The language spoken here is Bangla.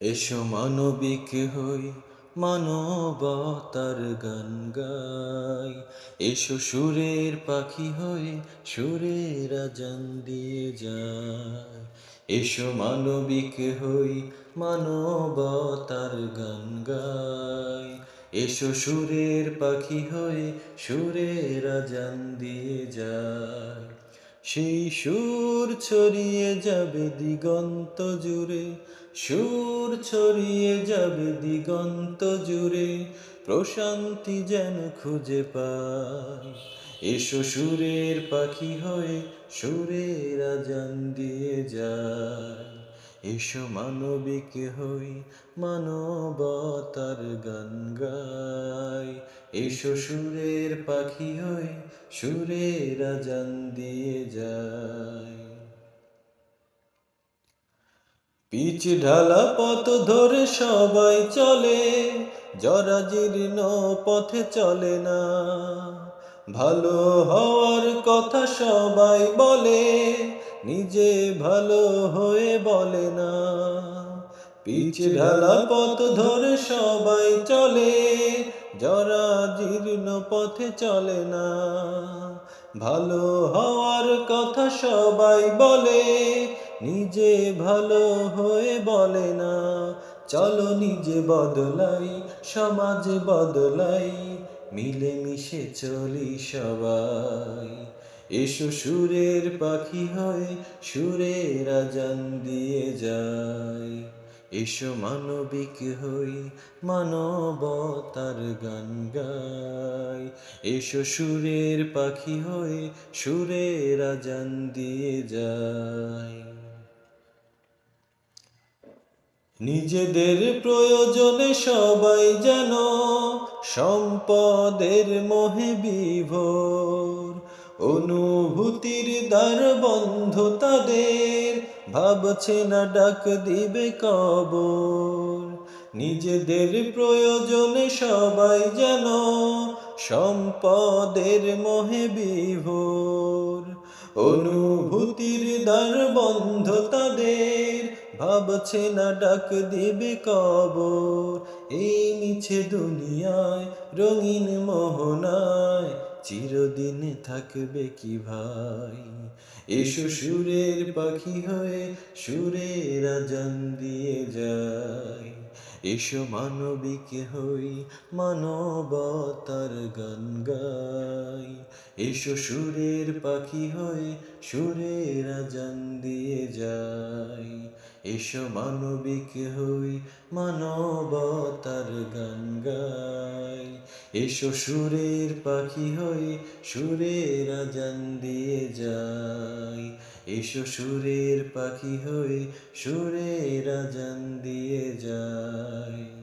এসো মানবিক হই, মানবতার গান গাই। এসো সুরের পাখি হয়ে সুরের আজান দিয়ে যায়। এসো মানবিক হই, মানবতার গান গাই। এসো সুরের পাখি হয়ে সুরের আজান দিয়ে যায়। সেই সুর ছড়িয়ে যাবে দিগন্ত জুড়ে, সুর ছড়িয়ে যাবে দিগন্ত জুড়ে, প্রশান্তি যেন খুঁজে পায়। এসো সুরের পাখি হয়ে সুরের আজান দিয়ে যায়। এসো মানবিক হই, মানবতার গান গাই। এসো সুরের পাখি হই সুরের আজান দিয়ে যায়। পিচ ঢালা পথ ধরে সবাই চলে, জরাজীর্ণ পথে চলে না। ভালো হওয়ার কথা সবাই বলে, নিজে ভালো হয়ে বলে না। পিচ ঢালা পথ ধরে সবাই চলে, জরাজীর্ণ পথে চলে না। ভালো হওয়ার কথা সবাই বলে, নিজে ভালো হয়ে বলে না। চলো নিজে বদলাই, সমাজ বদলাই, মিলে মিশে চলি সবাই। এসো সুরের পাখি হয়ে সুরের আজান দিয়ে যায়। এসো মানবিক হই, মানবতার গান গাই। এসো সুরের পাখি হয়ে সুরের আজান দিয়ে যায়। নিজেদের প্রয়োজনে সবাই যেন সম্পদের মোহে বিভোর। অনুভূতির দ্বার বন্ধ তাদের, ভাবছে না ডাক দিবে কবর। নিজেদের প্রয়োজনে সবাই যেন সম্পদের মোহে বিভোর। অনুভূতির দ্বার বন্ধ তাদের, ভাবছে না ডাক দিবে কবর। এই মিছে দুনিয়ায় রঙিন মোহনায় চিরদিন থাকবে কি ভাই। এসো সুরের পাখি হয়ে সুরের আজান দিয়ে যায়। এসো মানবিক হই, মানবতার গান গাই। এসো সুরের পাখি হয়ে সুরের আজান দিয়ে যায়। এসো মানবিক হই, মানবতার গান গাই। এসো সুরের পাখি হয়ে সুরের আজান দিয়ে যায়। এসো সুরের পাখি হয়ে সুরের আজান দিয়ে যায়।